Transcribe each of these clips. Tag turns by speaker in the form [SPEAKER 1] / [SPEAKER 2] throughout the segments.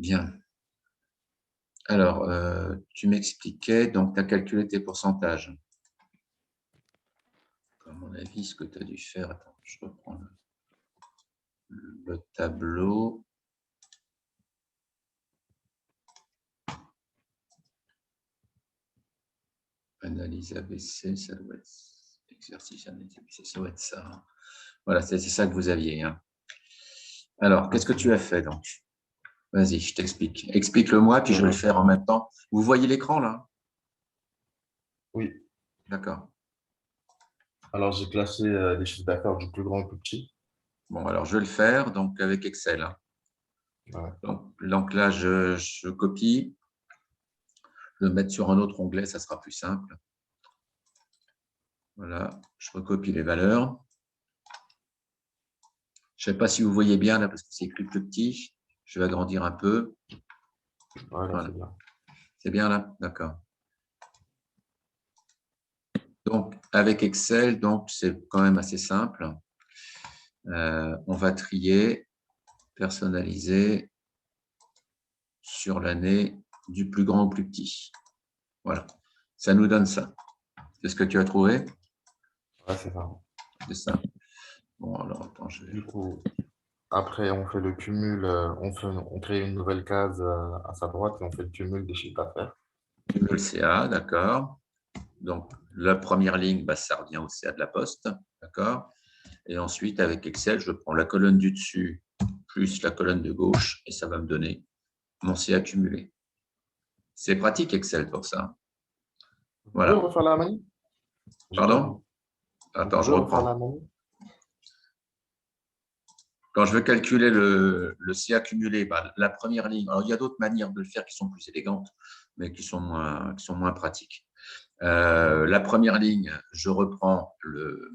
[SPEAKER 1] Bien. Alors, tu m'expliquais, donc tu as calculé tes pourcentages. À mon avis, ce que tu as dû faire, attends, je reprends le tableau. Analyse ABC, ça doit être exercice analyse ABC, ça doit être ça. Hein. Voilà, c'est ça que vous aviez. Hein. Alors, qu'est-ce que tu as fait donc? Vas-y, je t'explique. Explique-le-moi, puis je vais le faire en même temps. Vous voyez l'écran là?
[SPEAKER 2] Oui.
[SPEAKER 1] D'accord.
[SPEAKER 2] Alors, j'ai classé les chiffres d'affaires du plus grand au plus petit.
[SPEAKER 1] Bon, alors je vais le faire donc avec Excel. Hein.
[SPEAKER 2] Ouais.
[SPEAKER 1] Donc là, je copie. Je vais le mettre sur un autre onglet, ça sera plus simple. Voilà, je recopie les valeurs. Je ne sais pas si vous voyez bien là, parce que c'est écrit plus petit. Je vais agrandir un peu.
[SPEAKER 2] Voilà,
[SPEAKER 1] Voilà.
[SPEAKER 2] c'est bien.
[SPEAKER 1] C'est bien là? D'accord. Donc, avec Excel, donc c'est quand même assez simple. On va trier, personnaliser sur l'année du plus grand au plus petit. Voilà. Ça nous donne ça. C'est ce que tu as trouvé?
[SPEAKER 2] Ouais, c'est ça.
[SPEAKER 1] C'est ça. Bon, alors, attends, je vais...
[SPEAKER 2] Du coup, après, on fait le cumul, on crée une nouvelle case à sa droite et on fait le cumul des chiffres d'affaires.
[SPEAKER 1] Le CA, d'accord. Donc, la première ligne, bah, ça revient au CA de la Poste, d'accord. Et ensuite, avec Excel, je prends la colonne du dessus plus la colonne de gauche et ça va me donner mon CA cumulé. C'est pratique Excel pour ça.
[SPEAKER 2] Vous pouvez
[SPEAKER 1] Voilà.
[SPEAKER 2] refaire la manip? J'ai pas vu.
[SPEAKER 1] Pardon?
[SPEAKER 2] Vous
[SPEAKER 1] Attends, je
[SPEAKER 2] pouvez refaire la
[SPEAKER 1] reprends.
[SPEAKER 2] manip?
[SPEAKER 1] Quand je veux calculer le CA cumulé, bah, la première ligne, alors il y a d'autres manières de le faire qui sont plus élégantes, mais qui sont moins pratiques. La première ligne, je reprends le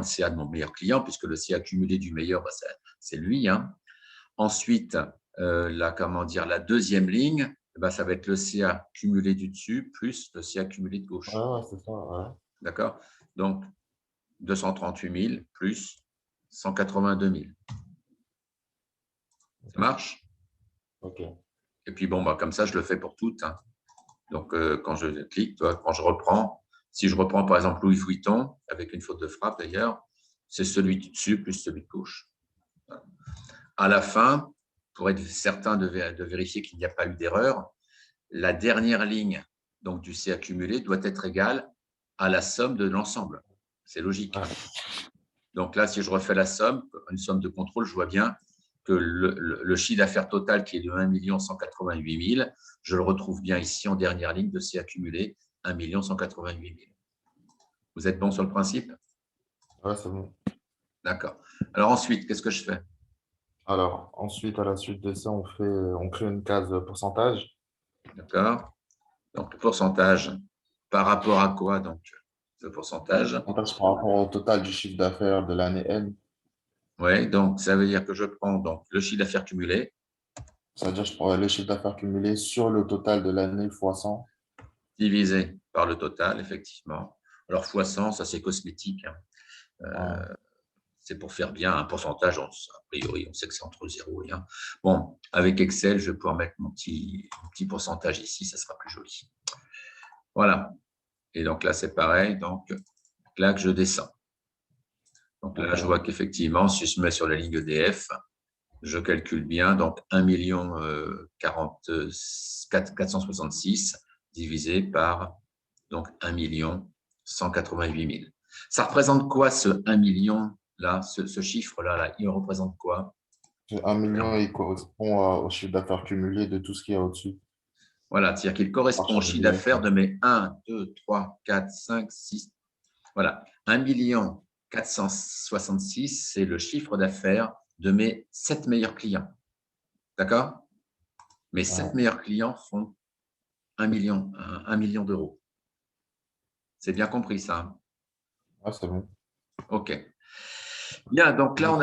[SPEAKER 1] CA de mon meilleur client, puisque le CA cumulé du meilleur, bah, c'est lui. Hein. Ensuite, la deuxième ligne, bah, ça va être le CA cumulé du dessus plus le CA cumulé de
[SPEAKER 2] Ouais,
[SPEAKER 1] gauche.
[SPEAKER 2] ouais, c'est ça. Ouais.
[SPEAKER 1] D'accord? Donc, 238 000 plus 182 000. Ça marche?
[SPEAKER 2] Ok.
[SPEAKER 1] Et puis, bon, bah, comme ça, je le fais pour toutes. Hein. Donc, quand je clique, quand je reprends, si je reprends par exemple Louis Vuitton, avec une faute de frappe d'ailleurs, c'est celui du dessus plus celui de gauche. À la fin, pour être certain de vérifier qu'il n'y a pas eu d'erreur, la dernière ligne donc, du C accumulé doit être égale à la somme de l'ensemble. C'est logique.
[SPEAKER 2] Ouais.
[SPEAKER 1] Donc là, si je refais la somme, une somme de contrôle, je vois bien que le chiffre d'affaires total qui est de 1 188 000, je le retrouve bien ici en dernière ligne de C accumulé, 1 188 000. Vous êtes bon sur le principe?
[SPEAKER 2] Ouais, c'est bon.
[SPEAKER 1] D'accord. Alors ensuite, qu'est-ce que je fais?
[SPEAKER 2] Alors, ensuite, à la suite de ça, on crée une case pourcentage.
[SPEAKER 1] D'accord. Donc le pourcentage par rapport à quoi donc ce pourcentage?
[SPEAKER 2] Pourcentage par rapport au total du chiffre d'affaires de l'année N.
[SPEAKER 1] Oui, donc ça veut dire que je prends donc le chiffre d'affaires cumulé
[SPEAKER 2] C'est-à-dire, je prends le chiffre d'affaires cumulé sur le total de l'année fois 100.
[SPEAKER 1] divisé par le total, effectivement. Alors fois 100, ça c'est cosmétique. Hein.
[SPEAKER 2] Ouais.
[SPEAKER 1] C'est pour faire bien un pourcentage. A priori, on sait que c'est entre 0 et 1. Bon, avec Excel, je vais pouvoir mettre mon petit pourcentage ici, ça sera plus joli. Voilà. Et donc là, c'est pareil. Donc là, que je descends. Donc là, je vois
[SPEAKER 2] Ok.
[SPEAKER 1] qu'effectivement, si je me mets sur la ligne EDF, je calcule bien. Donc 1 466 divisé par donc 1 188 000. Ça représente quoi ce 1 million là, ce chiffre-là là, il représente quoi?
[SPEAKER 2] 1 million, il correspond au chiffre d'affaires cumulé de tout ce qu'il y a au-dessus.
[SPEAKER 1] Voilà, c'est-à-dire qu'il correspond au
[SPEAKER 2] Marché
[SPEAKER 1] chiffre
[SPEAKER 2] EDF.
[SPEAKER 1] d'affaires de mes 1, 2, 3, 4, 5, 6. Voilà, 1 466, c'est le chiffre d'affaires de mes 7 meilleurs clients. D'accord? Mes 7
[SPEAKER 2] Ouais.
[SPEAKER 1] meilleurs clients font 1 million d'euros. C'est bien compris ça. Hein.
[SPEAKER 2] Ouais, c'est bon.
[SPEAKER 1] OK. Bien, donc là,
[SPEAKER 2] Du coup,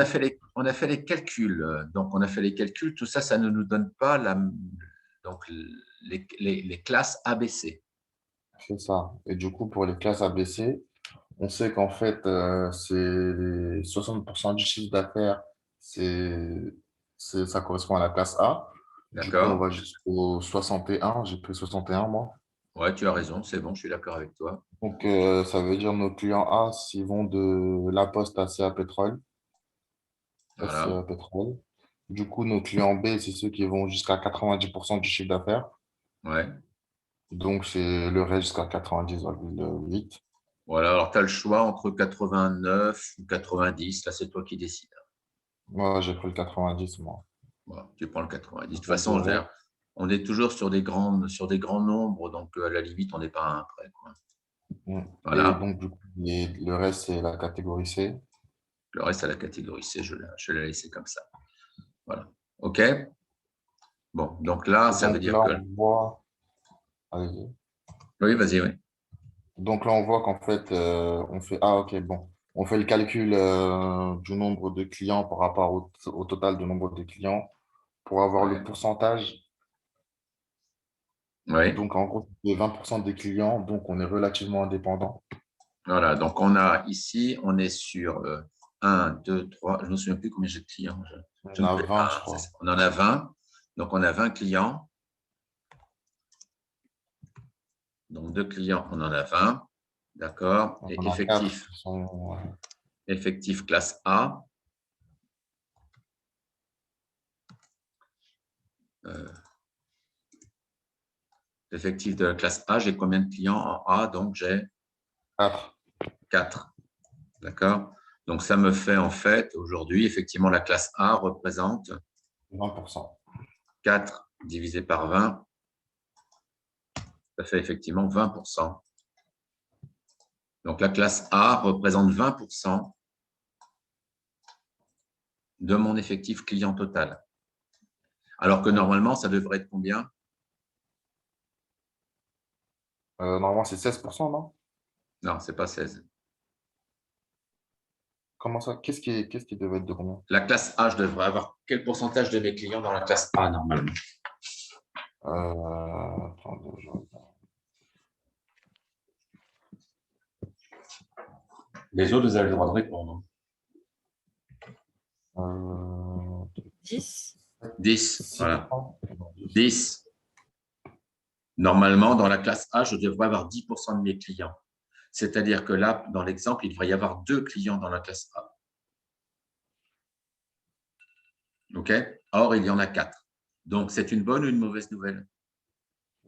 [SPEAKER 1] on a fait les calculs. Donc, on a fait les calculs. Tout ça, ça ne nous donne pas donc, les classes ABC.
[SPEAKER 2] c'est ça. Et du coup, pour les classes ABC, on sait qu'en fait, c'est 60% du chiffre d'affaires, ça correspond à la classe A. Du coup, on
[SPEAKER 1] D'accord?
[SPEAKER 2] va jusqu'au 61. J'ai pris 61, moi.
[SPEAKER 1] Ouais, tu as raison, c'est bon, je suis d'accord avec toi.
[SPEAKER 2] Donc, ça veut dire nos clients A, s'ils vont de La Poste à CA Pétrole,
[SPEAKER 1] Voilà.
[SPEAKER 2] SCA Pétrole. Du coup, nos clients B, c'est ceux qui vont jusqu'à 90% du chiffre d'affaires.
[SPEAKER 1] Ouais.
[SPEAKER 2] Donc, c'est le reste jusqu'à 90,8.
[SPEAKER 1] Voilà, alors tu as le choix entre 89 ou 90. Là, c'est toi qui décides.
[SPEAKER 2] Moi, j'ai pris le 90, moi.
[SPEAKER 1] Voilà, tu prends le 90. De toute
[SPEAKER 2] Donc,
[SPEAKER 1] façon, je veux dire, on est toujours sur des grands nombres, donc à la limite, on n'est pas à un près, quoi.
[SPEAKER 2] Et
[SPEAKER 1] Voilà.
[SPEAKER 2] donc, du coup, le reste, c'est la catégorie C.
[SPEAKER 1] Le reste à la catégorie C, je l'ai laissé comme ça. Voilà. OK? Bon, donc là,
[SPEAKER 2] Et
[SPEAKER 1] ça veut
[SPEAKER 2] donc
[SPEAKER 1] dire
[SPEAKER 2] là,
[SPEAKER 1] que…
[SPEAKER 2] on voit. Allez-y.
[SPEAKER 1] Oui, vas-y, oui.
[SPEAKER 2] Donc là, on voit qu'en fait, on fait. Ah, ok, bon. On fait le calcul du nombre de clients par rapport au total du nombre de clients pour avoir le
[SPEAKER 1] Ouais.
[SPEAKER 2] pourcentage.
[SPEAKER 1] Oui.
[SPEAKER 2] Donc, en gros, c'est 20% des clients, donc on est relativement indépendant.
[SPEAKER 1] Voilà, donc on a ici, on est sur 1, 2, 3, je ne me souviens plus combien j'ai de clients. Je
[SPEAKER 2] On
[SPEAKER 1] ne
[SPEAKER 2] a
[SPEAKER 1] fais
[SPEAKER 2] 20,
[SPEAKER 1] pas,
[SPEAKER 2] je
[SPEAKER 1] hein,
[SPEAKER 2] crois.
[SPEAKER 1] on en a 20. Donc on a 20 clients. Donc deux clients, on en a 20. D'accord.
[SPEAKER 2] On
[SPEAKER 1] Et
[SPEAKER 2] en a 4 qui sont.
[SPEAKER 1] effectif classe A. Euh, effectif de la classe A, j'ai combien de clients en A? Donc j'ai
[SPEAKER 2] 4.
[SPEAKER 1] 4. D'accord. Donc ça me fait en fait, aujourd'hui, effectivement, la classe A représente
[SPEAKER 2] 20%.
[SPEAKER 1] 4 divisé par 20. Ça fait effectivement 20%. Donc la classe A représente 20% de mon effectif client total. Alors que
[SPEAKER 2] Oui.
[SPEAKER 1] normalement, ça devrait être combien?
[SPEAKER 2] Normalement, c'est 16%, non?
[SPEAKER 1] Non, c'est pas 16.
[SPEAKER 2] Comment ça? Qu'est-ce qui devait être de combien?
[SPEAKER 1] La classe A, je devrais avoir quel pourcentage de mes clients dans la classe A normalement?
[SPEAKER 2] Attendez,
[SPEAKER 1] Les autres, vous avez le droit de répondre.
[SPEAKER 2] euh,
[SPEAKER 3] 10.
[SPEAKER 1] 10, voilà.
[SPEAKER 2] 6%.
[SPEAKER 1] 10. Normalement, dans la classe A, je devrais avoir 10% de mes clients. C'est-à-dire que là, dans l'exemple, il devrait y avoir 2 clients dans la classe A. OK? Or, il y en a 4. Donc, c'est une bonne ou une mauvaise nouvelle?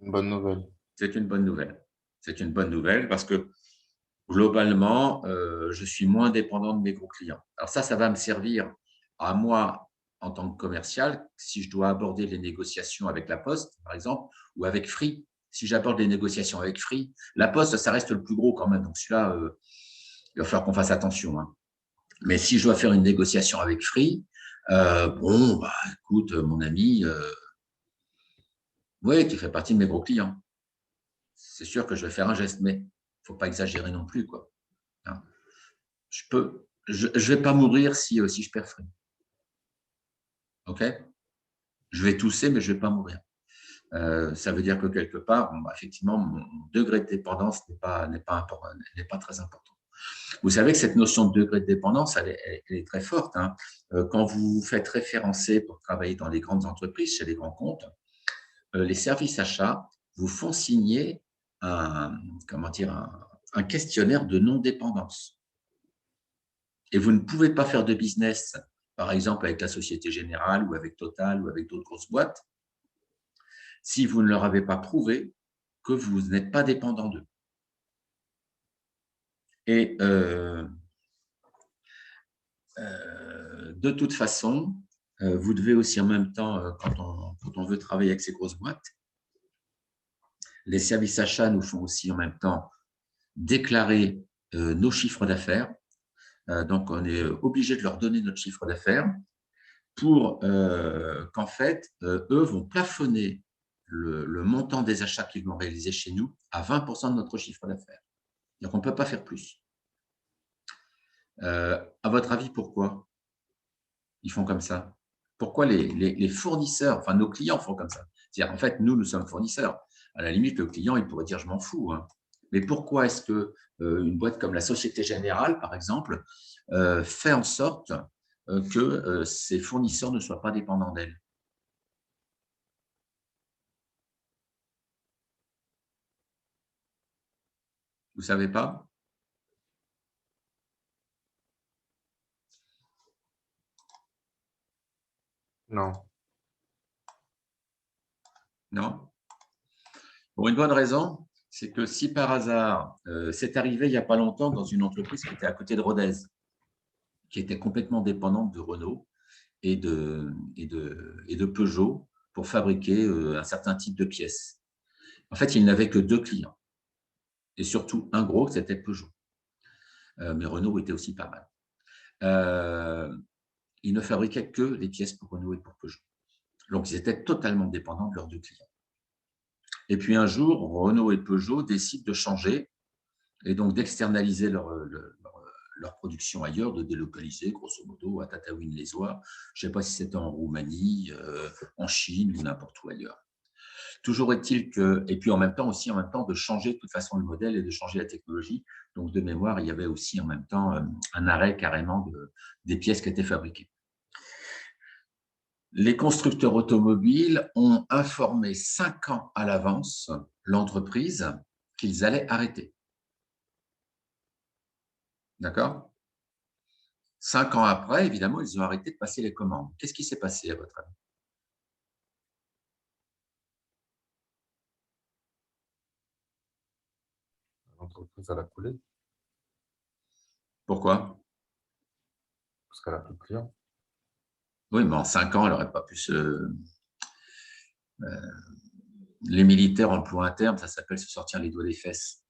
[SPEAKER 2] Une bonne nouvelle.
[SPEAKER 1] C'est une bonne nouvelle. C'est une bonne nouvelle parce que globalement, je suis moins dépendant de mes gros clients. Alors ça va me servir à moi en tant que commercial, si je dois aborder les négociations avec la Poste, par exemple, ou avec Free. Si j'aborde les négociations avec Free, la Poste, ça reste le plus gros quand même. Donc celui-là, il va falloir qu'on fasse attention, hein. Mais si je dois faire une négociation avec Free, bon, bah, écoute, mon ami, oui, tu fais partie de mes gros clients. C'est sûr que je vais faire un geste, mais il ne faut pas exagérer non plus, quoi. Hein. Je vais pas mourir si je perds Free. OK? Je vais tousser, mais je vais pas mourir. Ça veut dire que quelque part, bon, bah, effectivement, mon degré de dépendance n'est pas très important. Vous savez que cette notion de degré de dépendance, elle est très forte, hein. Quand vous vous faites référencer pour travailler dans les grandes entreprises, chez les grands comptes, les services achats vous font signer un, comment dire, un questionnaire de non-dépendance. Et vous ne pouvez pas faire de business, par exemple avec la Société Générale ou avec Total ou avec d'autres grosses boîtes, si vous ne leur avez pas prouvé que vous n'êtes pas dépendant d'eux. Et de toute façon, vous devez aussi en même temps, quand on veut travailler avec ces grosses boîtes, les services achats nous font aussi en même temps déclarer nos chiffres d'affaires. Donc, on est obligé de leur donner notre chiffre d'affaires pour qu'en fait, eux vont plafonner le montant des achats qu'ils vont réaliser chez nous à 20% de notre chiffre d'affaires. Donc, on ne peut pas faire plus. À votre avis, pourquoi ils font comme ça? Pourquoi les fournisseurs, enfin nos clients font comme ça? C'est-à-dire, en fait, nous sommes fournisseurs. À la limite, le client, il pourrait dire, je m'en fous, hein. Mais pourquoi est-ce qu'une boîte comme la Société Générale, par exemple, fait en sorte que ses fournisseurs ne soient pas dépendants d'elle? Vous ne savez pas?
[SPEAKER 2] Non.
[SPEAKER 1] Non? Pour une bonne raison, c'est que si par hasard, c'est arrivé il n'y a pas longtemps dans une entreprise qui était à côté de Rodez, qui était complètement dépendante de Renault et de Peugeot pour fabriquer un certain type de pièces. En fait, ils n'avaient que 2 clients, et surtout un gros, c'était Peugeot. Mais Renault était aussi pas mal. Ils ne fabriquaient que les pièces pour Renault et pour Peugeot. Donc, ils étaient totalement dépendants de leurs 2 clients. Et puis un jour, Renault et Peugeot décident de changer et donc d'externaliser leur production ailleurs, de délocaliser grosso modo à Tataouine-les-Oies. Je ne sais pas si c'était en Roumanie, en Chine ou n'importe où ailleurs. Toujours est-il que, et puis en même temps de changer de toute façon le modèle et de changer la technologie. Donc de mémoire, il y avait aussi en même temps un arrêt carrément des pièces qui étaient fabriquées. Les constructeurs automobiles ont informé 5 ans à l'avance l'entreprise qu'ils allaient arrêter. D'accord? 5 ans après, évidemment, ils ont arrêté de passer les commandes. Qu'est-ce qui s'est passé à votre avis?
[SPEAKER 2] L'entreprise, elle a coulé
[SPEAKER 1] Pourquoi?
[SPEAKER 2] parce qu'elle a plus de clients.
[SPEAKER 1] Oui, mais en 5 ans, elle n'aurait pas pu les militaires en plan interne, ça s'appelle se sortir les doigts des fesses.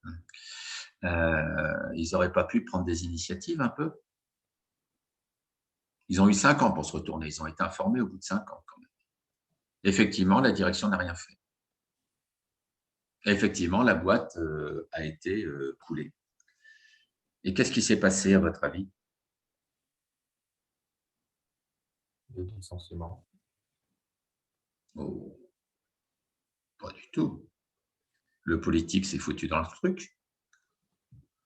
[SPEAKER 1] Ils n'auraient pas pu prendre des initiatives un peu? Ils ont eu 5 ans pour se retourner. Ils ont été informés au bout de 5 ans quand même. Effectivement, la direction n'a rien fait. Effectivement, la boîte a été coulée. Et qu'est-ce qui s'est passé à votre avis?
[SPEAKER 2] Des licenciements.
[SPEAKER 1] Oh, pas du tout. Le politique s'est foutu dans le truc.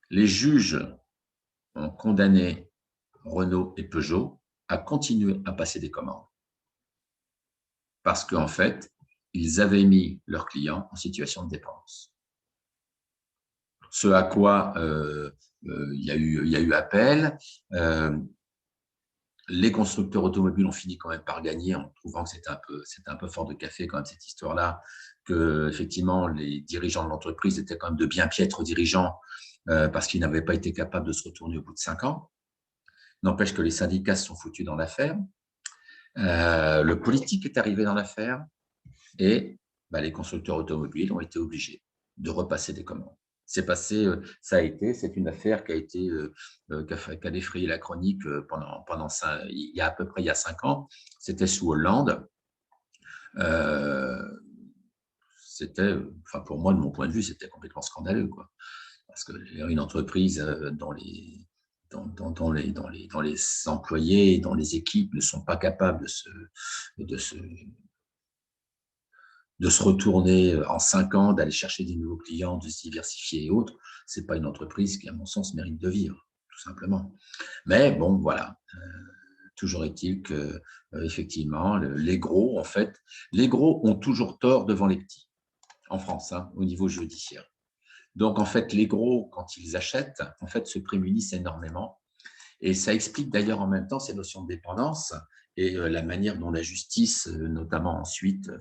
[SPEAKER 1] Les juges ont condamné Renault et Peugeot à continuer à passer des commandes. Parce qu'en fait, ils avaient mis leurs clients en situation de dépendance. Ce à quoi il y a eu appel. Les constructeurs automobiles ont fini quand même par gagner en trouvant que c'était un peu fort de café quand même cette histoire-là, que effectivement les dirigeants de l'entreprise étaient quand même de bien piètres dirigeants parce qu'ils n'avaient pas été capables de se retourner au bout de 5 ans. N'empêche que les syndicats se sont foutus dans l'affaire. Le politique est arrivé dans l'affaire et les constructeurs automobiles ont été obligés de repasser des commandes. C'est une affaire qui a défrayé la chronique il y a à peu près 5 ans. C'était sous Hollande. Pour moi, de mon point de vue, c'était complètement scandaleux, quoi. Parce que une entreprise dont les employés, dont les équipes ne sont pas capables de se retourner en 5 ans, d'aller chercher des nouveaux clients, de se diversifier et autres, ce n'est pas une entreprise qui, à mon sens, mérite de vivre, tout simplement. Mais bon, voilà. Toujours est-il que, effectivement, les gros, en fait, les gros ont toujours tort devant les petits, en France, au niveau judiciaire. Donc, en fait, les gros, quand ils achètent, en fait, se prémunissent énormément. Et ça explique d'ailleurs en même temps ces notions de dépendance et la manière dont la justice, notamment ensuite,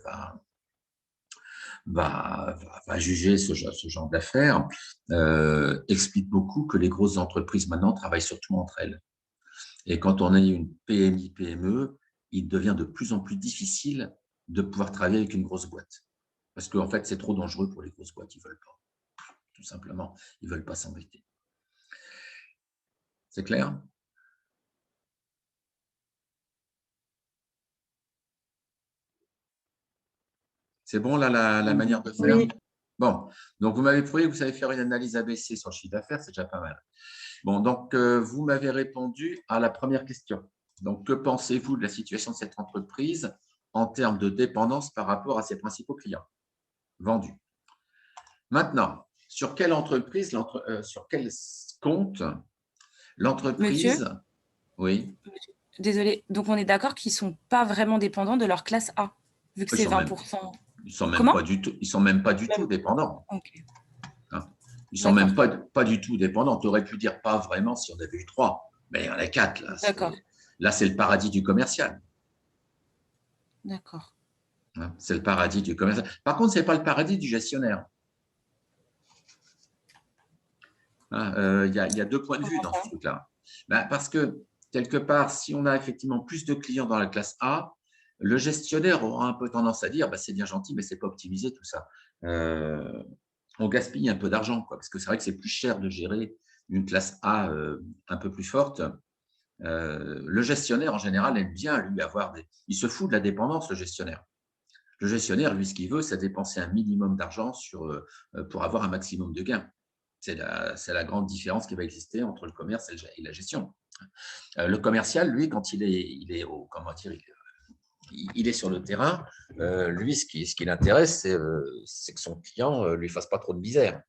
[SPEAKER 1] va juger ce genre d'affaires, explique beaucoup que les grosses entreprises maintenant travaillent surtout entre elles. Et quand on a une PMI, PME, il devient de plus en plus difficile de pouvoir travailler avec une grosse boîte. Parce qu'en fait, c'est trop dangereux pour les grosses boîtes, ils ne veulent pas. Tout simplement, ils ne veulent pas s'embêter. C'est clair? C'est bon, là, la manière de faire?
[SPEAKER 3] Oui.
[SPEAKER 1] Bon, donc vous m'avez prouvé que vous savez faire une analyse ABC sur le chiffre d'affaires, c'est déjà pas mal. Bon, donc vous m'avez répondu à la première question. Donc, que pensez-vous de la situation de cette entreprise en termes de dépendance par rapport à ses principaux clients vendus? Maintenant, sur quelle entreprise, sur quel compte
[SPEAKER 3] Monsieur,
[SPEAKER 1] l'entreprise… Oui,
[SPEAKER 3] désolé. Donc, on est d'accord qu'ils ne sont pas vraiment dépendants de leur classe A, vu que
[SPEAKER 1] ils
[SPEAKER 3] c'est
[SPEAKER 1] sont même,
[SPEAKER 3] 20%.
[SPEAKER 1] ils sont même
[SPEAKER 3] Comment?
[SPEAKER 1] pas du tout, ils sont même pas du tout dépendants.
[SPEAKER 3] Ok.
[SPEAKER 1] Hein. Ils ne sont même
[SPEAKER 3] D'accord.
[SPEAKER 1] pas du tout dépendants. Tu aurais pu dire pas vraiment si on avait eu 3, mais il y en a 4.
[SPEAKER 3] D'accord.
[SPEAKER 1] Là, c'est le paradis du commercial.
[SPEAKER 3] D'accord.
[SPEAKER 1] Hein, c'est le paradis du commercial. Par contre, ce n'est pas le paradis du gestionnaire. Hein, y a 2 points de vue
[SPEAKER 3] Comment
[SPEAKER 1] dans
[SPEAKER 3] ça?
[SPEAKER 1] ce truc-là. Ben, parce que, quelque part, si on a effectivement plus de clients dans la classe A, le gestionnaire aura un peu tendance à dire bah, c'est bien gentil, mais ce n'est pas optimisé tout ça. On gaspille un peu d'argent, parce que c'est vrai que c'est plus cher de gérer une classe A un peu plus forte. Le gestionnaire, en général, aime bien, lui, avoir des… Il se fout de la dépendance, le gestionnaire. Le gestionnaire, lui, ce qu'il veut, c'est dépenser un minimum d'argent pour avoir un maximum de gains. C'est la grande différence qui va exister entre le commerce et la gestion. Le commercial, lui, quand il est comment dire, il est sur le terrain, lui, ce qui l'intéresse, c'est que son client ne lui fasse pas trop de misère.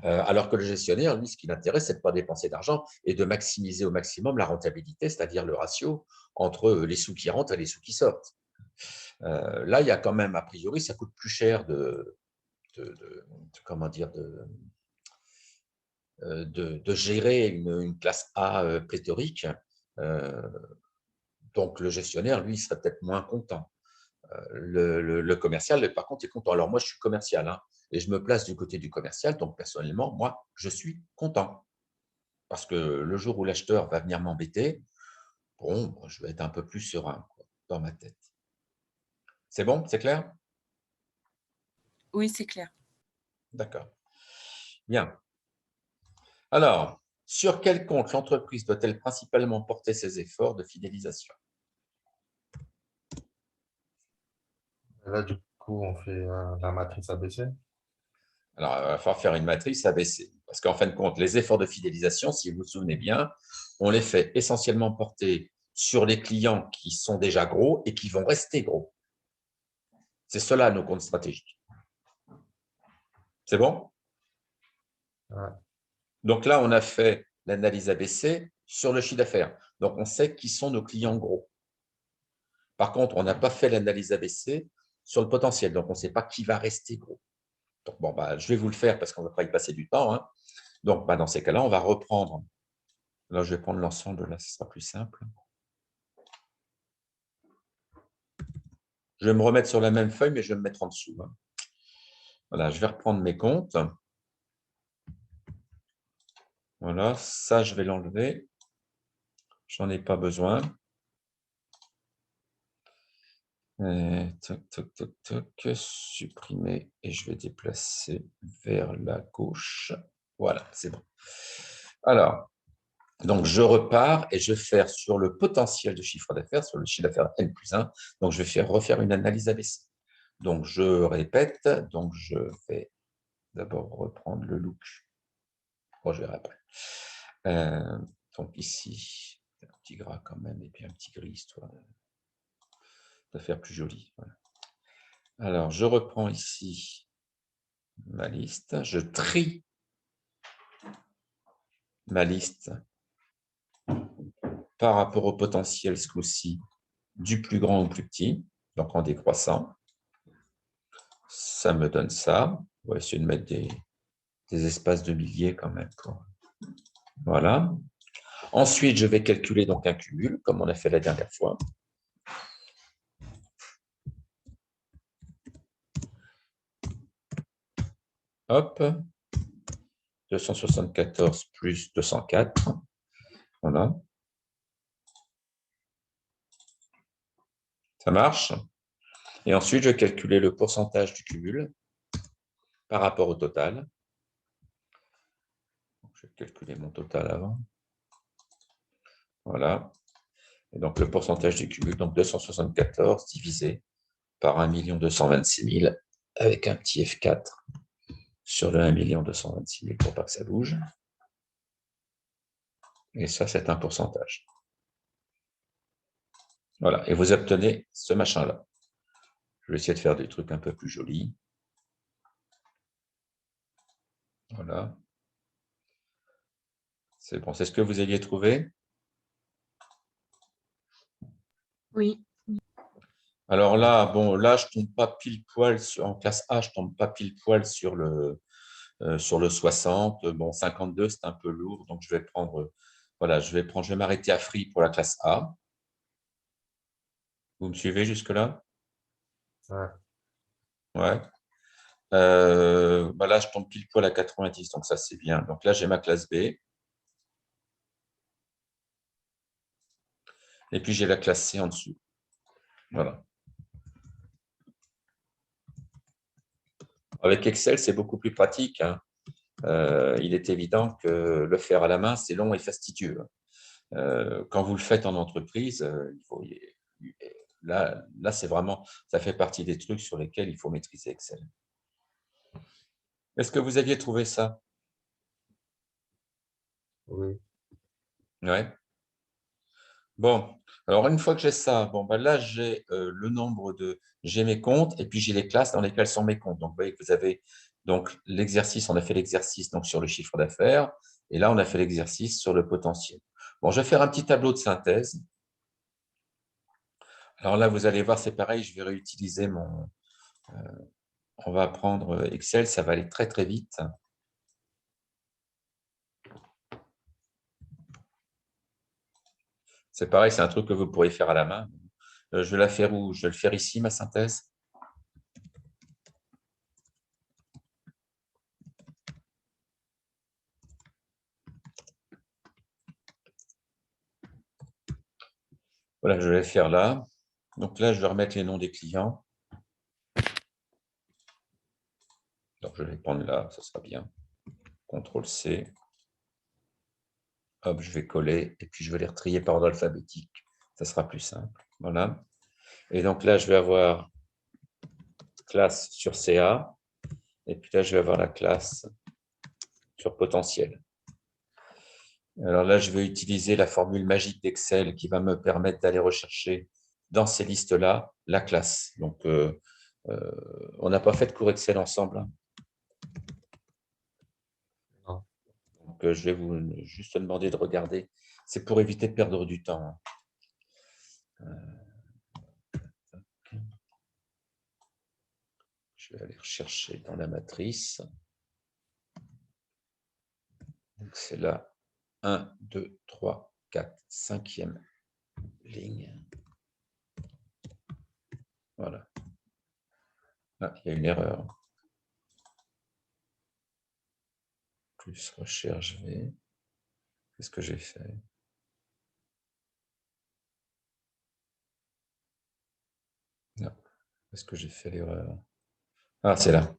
[SPEAKER 1] Alors que le gestionnaire, lui, ce qui l'intéresse, c'est de ne pas dépenser d'argent et de maximiser au maximum la rentabilité, c'est-à-dire le ratio entre les sous qui rentrent et les sous qui sortent. Là, il y a quand même, a priori, ça coûte plus cher comment dire, de gérer une classe A pléthorique. Donc, le gestionnaire, lui, il serait peut-être moins content. Le commercial, par contre, est content. Alors, moi, je suis commercial, hein, et je me place du côté du commercial. Donc, personnellement, moi, je suis content. Parce que le jour où l'acheteur va venir m'embêter, bon, je vais être un peu plus serein dans ma tête. C'est bon? C'est clair?
[SPEAKER 3] Oui, c'est clair.
[SPEAKER 1] D'accord. Bien. Alors, sur quel compte l'entreprise doit-elle principalement porter ses efforts de fidélisation?
[SPEAKER 2] Là, du coup, on fait la matrice ABC.
[SPEAKER 1] Alors, il va falloir faire une matrice ABC. Parce qu'en fin de compte, les efforts de fidélisation, si vous vous souvenez bien, on les fait essentiellement porter sur les clients qui sont déjà gros et qui vont rester gros. C'est cela nos comptes stratégiques. C'est bon?
[SPEAKER 2] Ouais.
[SPEAKER 1] Donc là, on a fait l'analyse ABC sur le chiffre d'affaires. Donc, on sait qui sont nos clients gros. Par contre, on n'a pas fait l'analyse ABC sur le potentiel. Donc, on ne sait pas qui va rester gros. Donc, bon, je vais vous le faire parce qu'on ne va pas y passer du temps. Hein. Donc, dans ces cas-là, on va reprendre. Là, je vais prendre l'ensemble. Là, ce sera plus simple. Je vais me remettre sur la même feuille, mais je vais me mettre en dessous. Hein. Voilà, je vais reprendre mes comptes. Voilà, ça, je vais l'enlever. Je n'en ai pas besoin. Toc, toc, toc, toc, supprimer et je vais déplacer vers la gauche. Voilà, c'est bon. Alors, donc je repars et je vais faire sur le potentiel de chiffre d'affaires, sur le chiffre d'affaires N plus 1. Donc, je vais refaire une analyse ABC. Donc, je répète. Donc, je vais d'abord reprendre le look. Oh, je verrai après. Donc, ici, un petit gras quand même et puis un petit gris, histoire de faire plus joli. Voilà. Alors, je reprends ici ma liste. Je trie ma liste par rapport au potentiel ce coup-ci du plus grand au plus petit, donc en décroissant. Ça me donne ça. On va essayer de mettre des espaces de milliers quand même. Voilà. Ensuite, je vais calculer donc un cumul, comme on a fait la dernière fois. Hop. 274 plus 204. Voilà. Ça marche. Et ensuite, je vais calculer le pourcentage du cumul par rapport au total. Je vais calculer mon total avant. Voilà. Et donc, le pourcentage du cumul, donc 274 divisé par 1 226 000 avec un petit F4 sur le 1 226 000 pour pas que ça bouge. Et ça, c'est un pourcentage. Voilà. Et vous obtenez ce machin-là. Je vais essayer de faire des trucs un peu plus jolis. Voilà. C'est bon. C'est ce que vous aviez trouvé?
[SPEAKER 4] Oui.
[SPEAKER 1] Alors là, bon, là, je tombe pas pile poil en classe A, je tombe pas pile poil sur sur le 60. Bon, 52, c'est un peu lourd, donc je vais prendre, voilà, je vais m'arrêter à Free pour la classe A. Vous me suivez jusque-là?
[SPEAKER 2] Ouais.
[SPEAKER 1] Ouais. Bah là, je tombe pile poil à 90, donc ça, c'est bien. Donc là, j'ai ma classe B. Et puis, j'ai la classe C en dessous. Voilà. Avec Excel, c'est beaucoup plus pratique, hein. Il est évident que le faire à la main, c'est long et fastidieux. Quand vous le faites en entreprise, là, c'est vraiment, ça fait partie des trucs sur lesquels il faut maîtriser Excel. Est-ce que vous aviez trouvé ça?
[SPEAKER 2] Oui.
[SPEAKER 1] Ouais. Bon, alors une fois que j'ai ça, bon, bah là, j'ai le nombre j'ai mes comptes et puis j'ai les classes dans lesquelles sont mes comptes. Donc, vous voyez que vous avez donc l'exercice, on a fait l'exercice donc sur le chiffre d'affaires et là, on a fait l'exercice sur le potentiel. Bon, je vais faire un petit tableau de synthèse. Alors là, vous allez voir, c'est pareil, je vais réutiliser on va prendre Excel, ça va aller très, très vite. C'est pareil, c'est un truc que vous pourrez faire à la main. Je vais la faire où? Je vais le faire ici, ma synthèse. Voilà, je vais le faire là. Donc là, je vais remettre les noms des clients. Donc, je vais les prendre là, ça sera bien. CTRL-C. Hop, je vais coller et puis je vais les retrier par ordre alphabétique. Ça sera plus simple. Voilà. Et donc là, je vais avoir classe sur CA. Et puis là, je vais avoir la classe sur potentiel. Alors là, je vais utiliser la formule magique d'Excel qui va me permettre d'aller rechercher dans ces listes-là la classe. Donc, on n'a pas fait de cours Excel ensemble, hein.
[SPEAKER 2] Non.
[SPEAKER 1] Donc, je vais vous juste demander de regarder. C'est pour éviter de perdre du temps, hein. Je vais aller rechercher dans la matrice. Donc, c'est là 1, 2, 3, 4, 5e ligne. Voilà. Ah, il y a une erreur. Plus recherche V. Qu'est-ce que j'ai fait? Non. Est-ce que j'ai fait l'erreur? Ah, c'est là.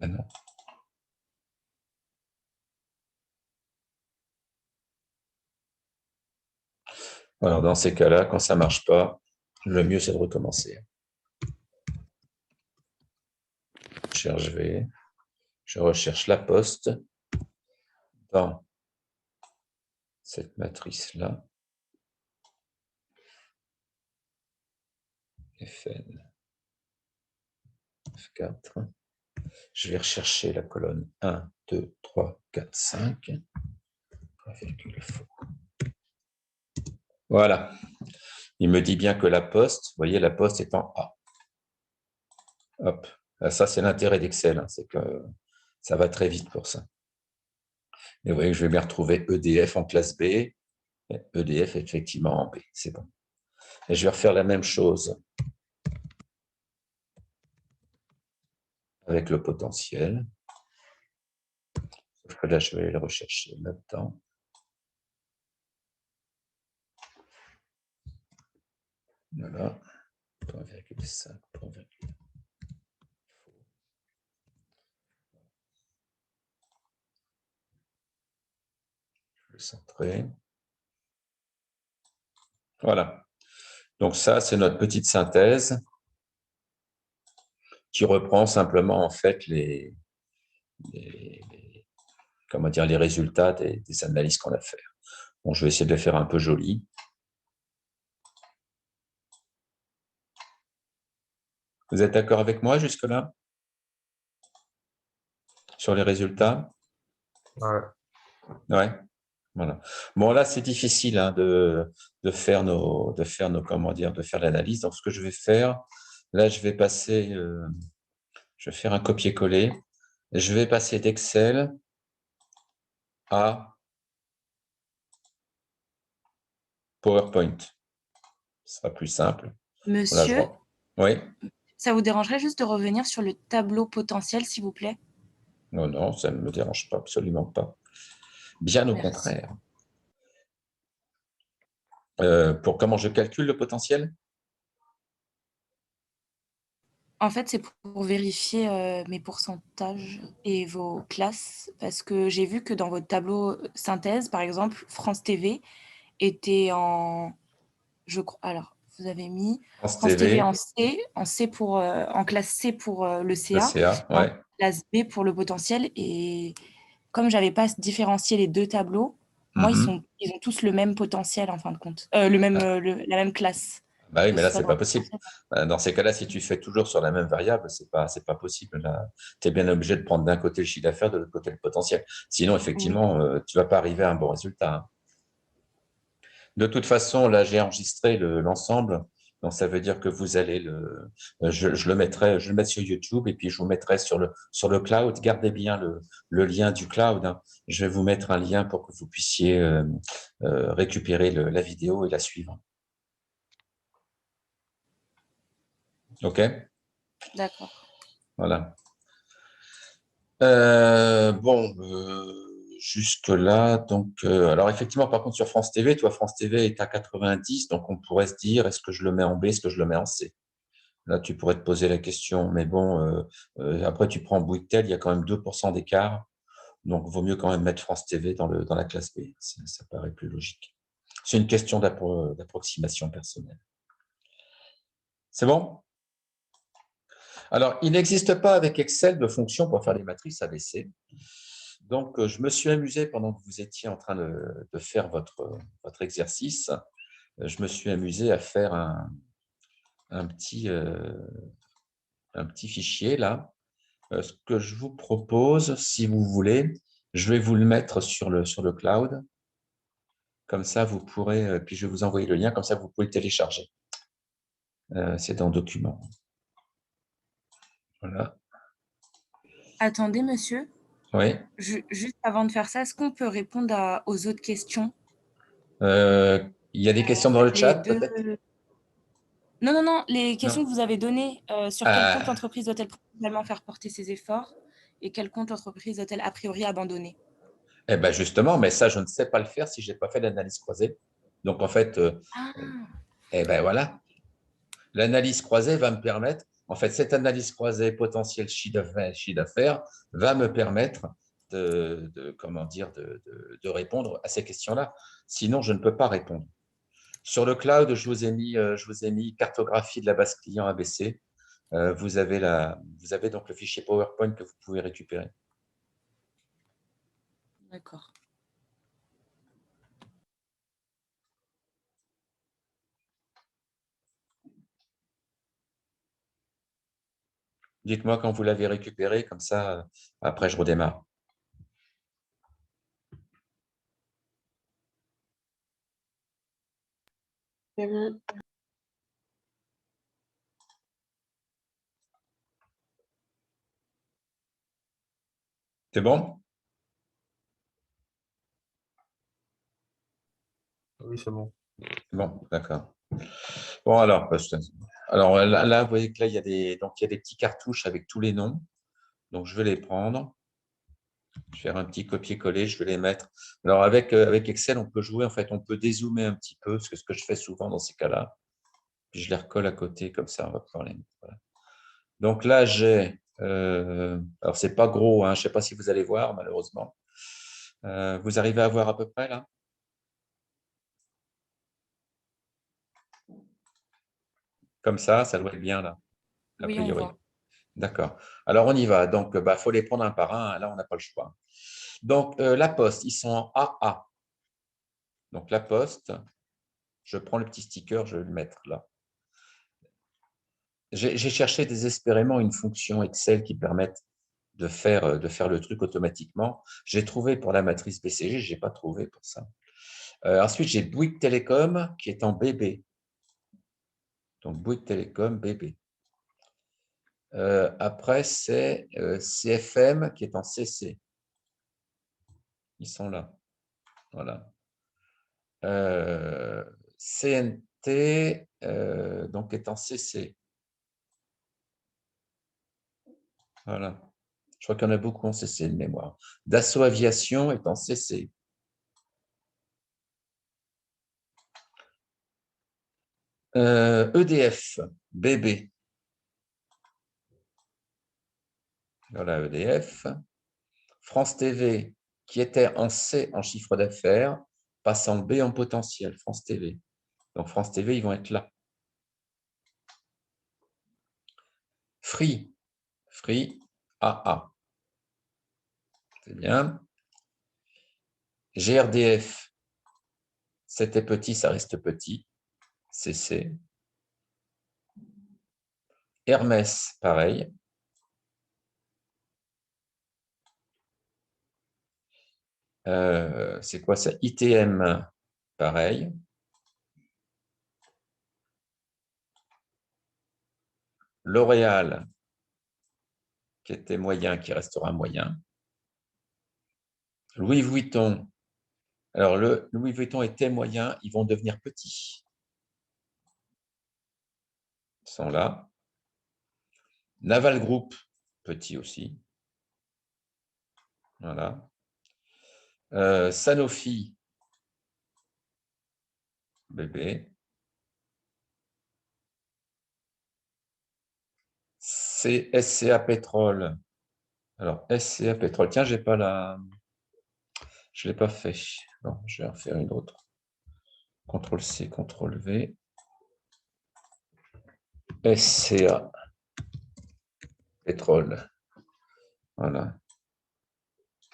[SPEAKER 1] Ah non. Alors, dans ces cas-là, quand ça ne marche pas, le mieux, c'est de recommencer. Recherche V. Je recherche la poste dans cette matrice-là. FN. F4. Je vais rechercher la colonne 1, 2, 3, 4, 5. Voilà. Il me dit bien que la poste, vous voyez, la poste est en A. Hop. Ça, c'est l'intérêt d'Excel, hein, c'est que ça va très vite pour ça. Et vous voyez que je vais bien retrouver EDF en classe B, et EDF effectivement en B. C'est bon. Et je vais refaire la même chose avec le potentiel. Sauf que là, je vais aller le rechercher là-dedans. Voilà. 0,5, 0,5. Je vais centrer. Voilà. Donc ça, c'est notre petite synthèse qui reprend simplement en fait comment dire, les résultats des analyses qu'on a fait. Bon, je vais essayer de le faire un peu joli. Vous êtes d'accord avec moi jusque-là? Sur les résultats?
[SPEAKER 2] Ouais.
[SPEAKER 1] Ouais. Voilà. Bon, là, c'est difficile, hein, de faire comment dire, de faire l'analyse. Donc, ce que je vais faire, Là, je vais passer, je vais faire un copier-coller. Je vais passer d'Excel à PowerPoint. Ce sera plus simple. Voilà,
[SPEAKER 3] Monsieur,
[SPEAKER 1] oui,
[SPEAKER 3] ça vous dérangerait juste de revenir sur le tableau potentiel, s'il vous plaît?
[SPEAKER 1] non, non, ça ne me dérange pas, absolument pas. Bien au
[SPEAKER 3] Merci.
[SPEAKER 1] contraire. Pour comment je calcule le potentiel?
[SPEAKER 3] En fait, c'est pour vérifier mes pourcentages et vos classes, parce que j'ai vu que dans votre tableau synthèse, par exemple, France TV était en, je crois, alors, vous avez mis
[SPEAKER 1] France
[SPEAKER 3] France TV
[SPEAKER 1] TV,
[SPEAKER 3] en C pour, en classe C pour le
[SPEAKER 1] le
[SPEAKER 3] CA,
[SPEAKER 1] CA,
[SPEAKER 3] et en
[SPEAKER 1] ouais.
[SPEAKER 3] classe B pour le potentiel. Et comme j'avais pas différencié les deux tableaux, moi,
[SPEAKER 1] Mhm.
[SPEAKER 3] ils ont tous le même potentiel en fin de compte,
[SPEAKER 1] Ah,
[SPEAKER 3] la même classe.
[SPEAKER 1] bah oui,
[SPEAKER 3] Que
[SPEAKER 1] mais
[SPEAKER 3] ce
[SPEAKER 1] là,
[SPEAKER 3] soit
[SPEAKER 1] c'est
[SPEAKER 3] dans
[SPEAKER 1] pas
[SPEAKER 3] le
[SPEAKER 1] possible.
[SPEAKER 3] potentiel.
[SPEAKER 1] Dans ces cas-là, si tu fais toujours sur la même variable, c'est pas possible. Tu es bien obligé de prendre d'un côté le chiffre d'affaires, de l'autre côté le potentiel. Sinon,
[SPEAKER 3] Oui,
[SPEAKER 1] effectivement, tu vas pas arriver à un bon résultat, hein. De toute façon, là, j'ai enregistré l'ensemble. Donc, ça veut dire que vous allez je le mettrai, je vais le mettre sur YouTube et puis je vous mettrai sur le cloud. Gardez bien le lien du cloud, hein. Je vais vous mettre un lien pour que vous puissiez récupérer la vidéo et la suivre. OK?
[SPEAKER 3] d'accord.
[SPEAKER 1] Voilà. Bon, jusque-là, donc, alors effectivement, par contre, sur France TV, toi, France TV est à 90, donc on pourrait se dire, est-ce que je le mets en B, est-ce que je le mets en C? Là, tu pourrais te poser la question, mais bon, après, tu prends Bouygues, il y a quand même 2% d'écart, donc vaut mieux quand même mettre France TV dans la classe B. Ça paraît plus logique. C'est une question d'approximation personnelle. C'est bon? Alors, il n'existe pas avec Excel de fonction pour faire les matrices ABC. Donc, je me suis amusé pendant que vous étiez en train de faire votre exercice. Je me suis amusé à faire un petit, un petit fichier là. Ce que je vous propose, si vous voulez, je vais vous le mettre sur le cloud. Comme ça, vous pourrez, puis je vais vous envoyer le lien, comme ça, vous pouvez le télécharger. C'est dans Documents. Voilà.
[SPEAKER 3] Attendez, monsieur,
[SPEAKER 1] Oui.
[SPEAKER 3] juste avant de faire ça, est-ce qu'on peut répondre aux autres questions?
[SPEAKER 1] Il y a des questions dans le
[SPEAKER 3] Les
[SPEAKER 1] chat,
[SPEAKER 3] deux.
[SPEAKER 1] peut-être?
[SPEAKER 3] Non, non, non, les questions que
[SPEAKER 1] Non.
[SPEAKER 3] vous avez données, sur quel compte
[SPEAKER 1] Ah,
[SPEAKER 3] l'entreprise doit-elle principalement faire porter ses efforts et quel compte l'entreprise doit-elle a priori abandonner?
[SPEAKER 1] eh ben justement, mais ça, je ne sais pas le faire si je n'ai pas fait l'analyse croisée. Donc, en fait,
[SPEAKER 3] Ah,
[SPEAKER 1] eh ben voilà, l'analyse croisée va me permettre, en fait, cette analyse croisée potentiel chiffre d'affaires va me permettre comment dire, de répondre à ces questions-là. Sinon, je ne peux pas répondre. Sur le cloud, je vous ai mis cartographie de la base client ABC. Vous avez donc le fichier PowerPoint que vous pouvez récupérer.
[SPEAKER 3] d'accord.
[SPEAKER 1] Dites-moi quand vous l'avez récupéré, comme ça, après, je redémarre.
[SPEAKER 4] C'est bon.
[SPEAKER 1] C'est bon?
[SPEAKER 2] Oui, c'est bon.
[SPEAKER 1] Bon, d'accord. Bon, alors là, vous voyez que là, donc, il y a des petits cartouches avec tous les noms. Donc, je vais les prendre. Je vais faire un petit copier-coller, je vais les mettre. Alors, avec Excel, on peut jouer, en fait, on peut dézoomer un petit peu, c'est ce que je fais souvent dans ces cas-là. Puis, je les recolle à côté, comme ça, on va pouvoir les mettre. Voilà. Donc là, alors, c'est pas gros, hein, je ne sais pas si vous allez voir, malheureusement. Vous arrivez à voir à peu près, là? Comme ça doit être bien, là, a
[SPEAKER 3] Oui, on
[SPEAKER 1] priori.
[SPEAKER 3] voit.
[SPEAKER 1] D'accord. Alors, on y va. Donc, faut les prendre un par un. Là, on n'a pas le choix. Donc, la poste, ils sont en AA. Donc, la poste, je prends le petit sticker, je vais le mettre là. J'ai cherché désespérément une fonction Excel qui permette de faire le truc automatiquement. J'ai trouvé pour la matrice BCG, je n'ai pas trouvé pour ça. Ensuite, j'ai Bouygues Télécom qui est en BB. Donc, Bouygues Télécom, BB. Après, c'est CFM qui est en CC. Ils sont là. Voilà. CNT donc est en CC. Voilà. Je crois qu'il y en a beaucoup en CC de mémoire. Dassault Aviation est en CC. EDF, BB. Voilà EDF. France TV, qui était en C en chiffre d'affaires, passe en B en potentiel, France TV. Donc France TV, ils vont être là. Free, AA. C'est bien. GRDF, c'était petit, ça reste petit. CC. Hermès, pareil. C'est quoi ça? ITM, pareil. L'Oréal, qui était moyen, qui restera moyen. Louis Vuitton. Alors, le Louis Vuitton était moyen, ils vont devenir petits. Ils sont là. Naval Group, petit aussi. Voilà. Sanofi, bébé. SCA Pétrole. Alors, SCA Pétrole. Tiens, j'ai pas la... Je ne l'ai pas fait. Bon, je vais en faire une autre. CTRL-C, CTRL-V. SCA Pétrole. Voilà.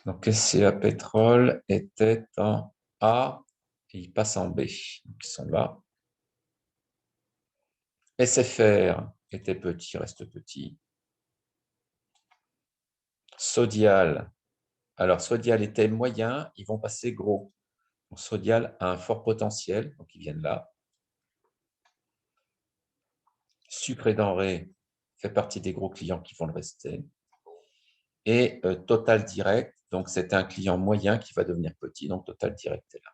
[SPEAKER 1] Donc, SCA Pétrole était en A et il passe en B. Donc, ils sont là. SFR était petit, reste petit. Sodial. Alors, Sodial était moyen, ils vont passer gros. Donc, Sodial a un fort potentiel, donc ils viennent là. Sucre et denrées fait partie des gros clients qui vont le rester. Et Total Direct, donc c'est un client moyen qui va devenir petit, donc Total Direct est là.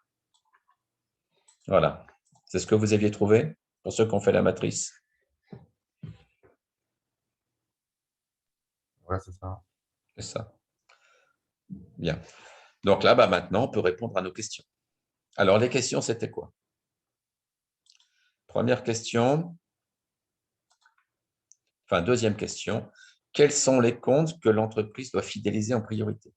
[SPEAKER 1] Voilà. C'est ce que vous aviez trouvé pour ceux qui ont fait la matrice?
[SPEAKER 2] Ouais, c'est ça.
[SPEAKER 1] C'est ça. Bien. Donc là, maintenant, on peut répondre à nos questions. Alors, les questions, c'était quoi? Première question, enfin, deuxième question. Quels sont les comptes que l'entreprise doit fidéliser en priorité?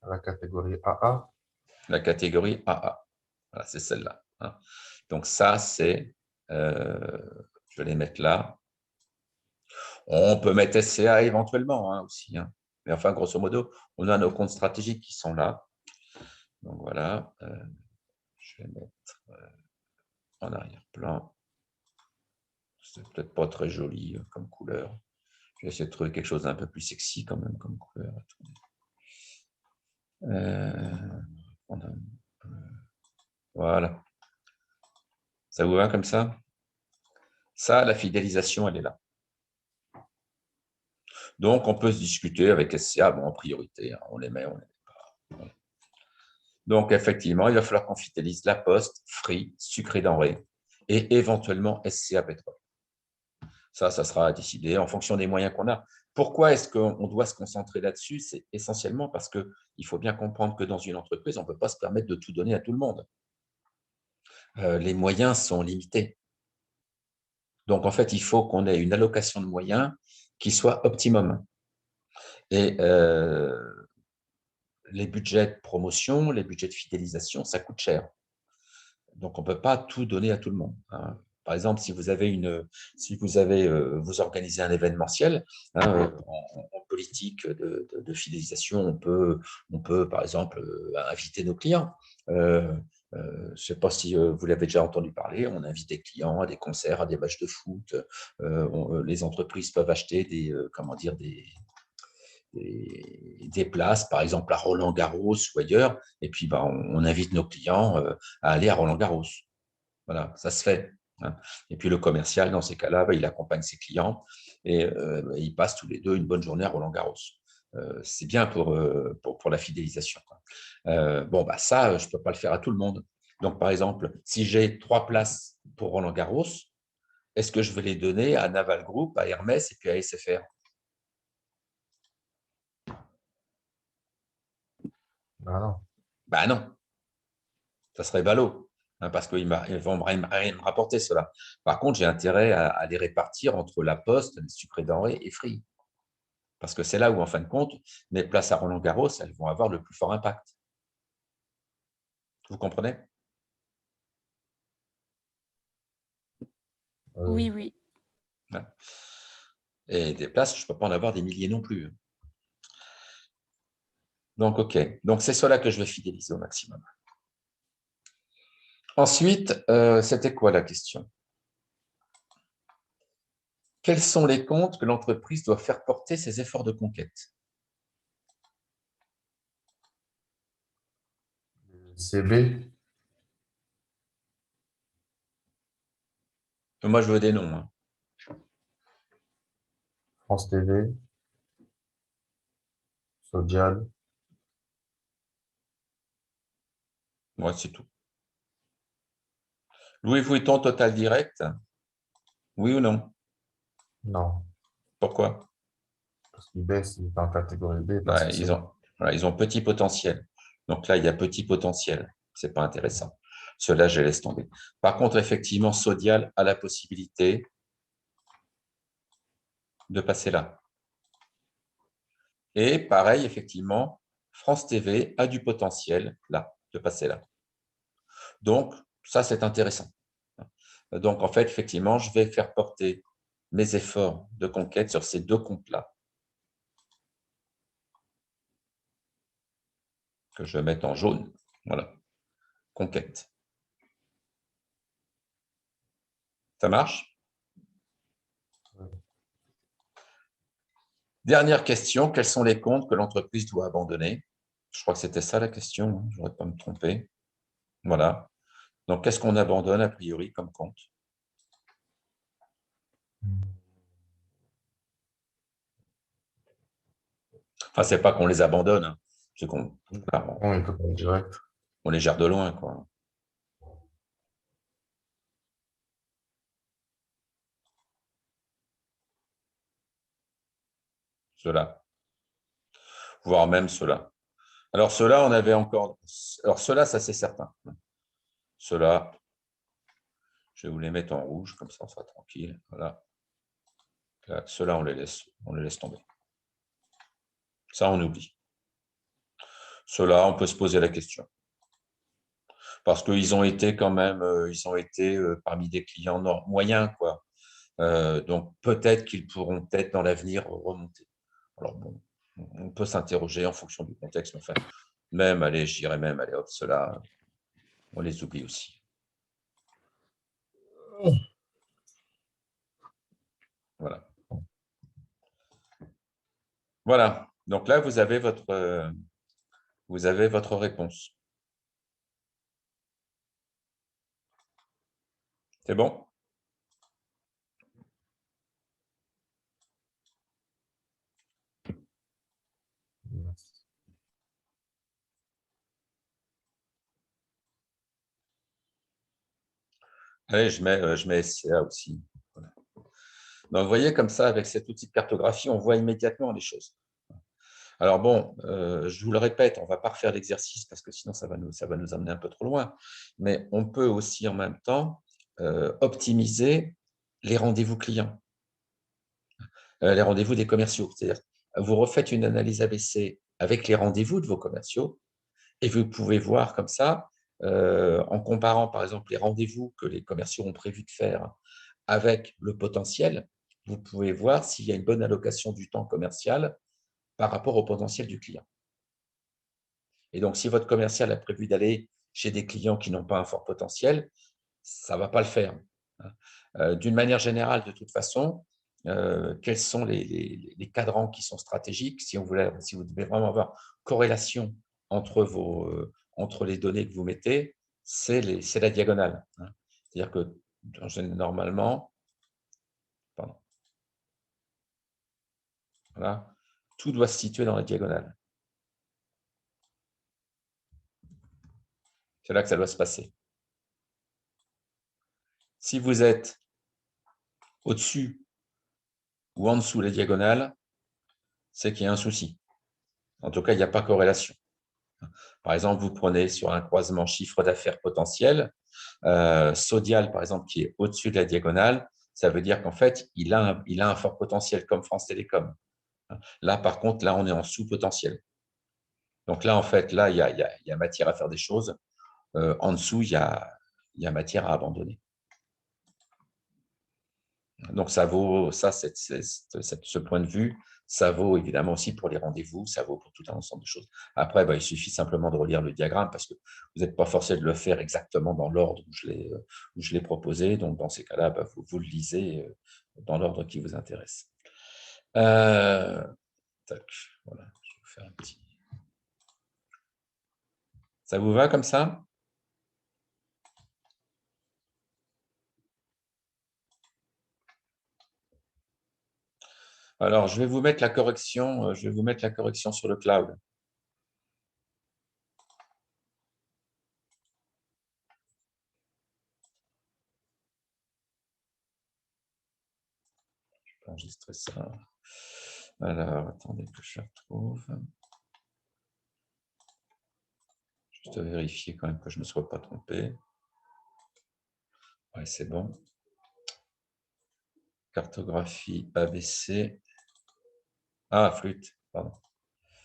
[SPEAKER 2] La catégorie AA.
[SPEAKER 1] La catégorie AA. Voilà, c'est celle-là. Hein. Donc ça, c'est, je vais les mettre là. On peut mettre SCA éventuellement hein, aussi. Hein. Mais enfin, grosso modo, on a nos comptes stratégiques qui sont là. Donc voilà, je vais mettre en arrière-plan. C'est peut-être pas très joli comme couleur. Je vais essayer de trouver quelque chose d'un peu plus sexy quand même comme couleur. Voilà. Ça vous va comme ça? Ça, la fidélisation, elle est là. Donc, on peut se discuter avec SCA, bon, en priorité, hein, on les met, on les met pas. Donc, effectivement, il va falloir qu'on fidélise La Poste, Free, Sucre et Denrées, et éventuellement SCA Pétrole. Ça sera à décider en fonction des moyens qu'on a. Pourquoi est-ce qu'on doit se concentrer là-dessus? C'est essentiellement parce qu'il faut bien comprendre que dans une entreprise, on ne peut pas se permettre de tout donner à tout le monde. Les moyens sont limités. Donc, en fait, il faut qu'on ait une allocation de moyens qui soit optimum. Et les budgets de promotion, les budgets de fidélisation, ça coûte cher. Donc, on ne peut pas tout donner à tout le monde. Hein. Par exemple, si vous organisez un événementiel hein, en politique de fidélisation, on peut par exemple inviter nos clients. Je ne sais pas si vous l'avez déjà entendu parler, on invite des clients à des concerts, à des matchs de foot. Les entreprises peuvent acheter des places, par exemple à Roland-Garros ou ailleurs, et puis on invite nos clients à aller à Roland-Garros. Voilà, ça se fait. Hein. Et puis le commercial, dans ces cas-là, il accompagne ses clients et ils passent tous les deux une bonne journée à Roland-Garros. C'est bien pour la fidélisation. Bon, bah ça, je ne peux pas le faire à tout le monde. Donc, par exemple, si j'ai 3 places pour Roland-Garros, est-ce que je vais les donner à Naval Group, à Hermès et puis à SFR?
[SPEAKER 2] Ah non.
[SPEAKER 1] Ben non, ça serait ballot, hein, parce qu'ils vont me rapporter cela. Par contre, j'ai intérêt à les répartir entre La Poste, les sucres et denrées et Free. Parce que c'est là où, en fin de compte, mes places à Roland-Garros, elles vont avoir le plus fort impact. Vous comprenez?
[SPEAKER 3] Oui, oui.
[SPEAKER 1] Hein. Et des places, je ne peux pas en avoir des milliers non plus. Donc, OK. Donc, c'est cela que je vais fidéliser au maximum. Ensuite, c'était quoi la question? Quels sont les comptes que l'entreprise doit faire porter ses efforts de conquête?
[SPEAKER 2] CB,
[SPEAKER 1] Moi, je veux des noms. Hein.
[SPEAKER 2] France TV, Sodial,
[SPEAKER 1] Moi, c'est tout. Louis Vuitton Total Direct, oui ou non?
[SPEAKER 2] non,
[SPEAKER 1] Pourquoi?
[SPEAKER 2] parce qu'il baisse, il est en catégorie B, parce que
[SPEAKER 1] Ouais,
[SPEAKER 2] c'est
[SPEAKER 1] ils ont petit potentiel. Donc là, il y a petit potentiel. Ce n'est pas intéressant. Cela, je laisse tomber. Par contre, effectivement, Sodial a la possibilité de passer là. Et pareil, effectivement, France TV a du potentiel là, de passer là. Donc, ça, c'est intéressant. Donc, en fait, effectivement, je vais faire porter mes efforts de conquête sur ces deux comptes-là, que je vais mettre en jaune. Voilà, conquête. Ça marche? Dernière question, quels sont les comptes que l'entreprise doit abandonner? Je crois que c'était ça la question, hein, je ne voudrais pas me tromper. Voilà. Donc, qu'est-ce qu'on abandonne a priori comme compte? Enfin, ce n'est pas qu'on les abandonne, hein, c'est qu'on voilà,
[SPEAKER 2] bon, il peut pas direct.
[SPEAKER 1] on les gère de loin, quoi. Ceux-là, voire même ceux-là. Alors, ceux-là, on avait encore… Alors, ceux-là, ça, c'est certain. Ceux-là, je vais vous les mettre en rouge, comme ça, on sera tranquille. Voilà. Ceux-là, on les laisse tomber. Ça, on oublie. Ceux-là, on peut se poser la question. Parce qu'ils ont été quand même, parmi des clients moyens, quoi. Donc, peut-être qu'ils pourront peut-être dans l'avenir remonter. Alors, bon, on peut s'interroger en fonction du contexte, mais enfin, même, allez, je dirais même, allez, hop, ceux-là, on les oublie aussi. Voilà. Voilà. Donc là, vous avez votre réponse. C'est bon? Allez, je mets SCA aussi. Voilà. Donc, vous voyez, comme ça, avec cet outil de cartographie, on voit immédiatement les choses. Alors bon, je vous le répète, on ne va pas refaire l'exercice parce que sinon, ça va nous amener un peu trop loin. Mais on peut aussi en même temps optimiser les rendez-vous clients, les rendez-vous des commerciaux. C'est-à-dire, vous refaites une analyse ABC avec les rendez-vous de vos commerciaux et vous pouvez voir comme ça, en comparant par exemple les rendez-vous que les commerciaux ont prévu de faire avec le potentiel, vous pouvez voir s'il y a une bonne allocation du temps commercial par rapport au potentiel du client. Et donc, si votre commercial a prévu d'aller chez des clients qui n'ont pas un fort potentiel, ça ne va pas le faire. D'une manière générale, de toute façon, quels sont les cadrans qui sont stratégiques si vous devez vraiment avoir corrélation entre les données que vous mettez, c'est la diagonale. C'est-à-dire que normalement, pardon, voilà, tout doit se situer dans la diagonale. C'est là que ça doit se passer. Si vous êtes au-dessus ou en dessous de la diagonale, c'est qu'il y a un souci. En tout cas, il n'y a pas corrélation. Par exemple, vous prenez sur un croisement chiffre d'affaires potentiel, Sodial, par exemple, qui est au-dessus de la diagonale, ça veut dire qu'en fait, il a un fort potentiel comme France Télécom. Là, par contre, là, on est en sous-potentiel. Donc là, en fait, là, il y a matière à faire des choses. En dessous, il y a matière à abandonner. Donc, ça vaut, ça, ce point de vue, ça vaut évidemment aussi pour les rendez-vous, ça vaut pour tout un ensemble de choses. Après, il suffit simplement de relire le diagramme parce que vous n'êtes pas forcé de le faire exactement dans l'ordre où je l'ai proposé. Donc, dans ces cas-là, vous le lisez dans l'ordre qui vous intéresse. Tac, voilà, je vais vous faire un petit. Ça vous va comme ça? Alors, je vais vous mettre la correction sur le cloud. Je peux enregistrer ça. Alors, attendez que je retrouve. Juste vérifier quand même que je ne me sois pas trompé. Ouais, c'est bon. Cartographie ABC. Ah, flûte, pardon.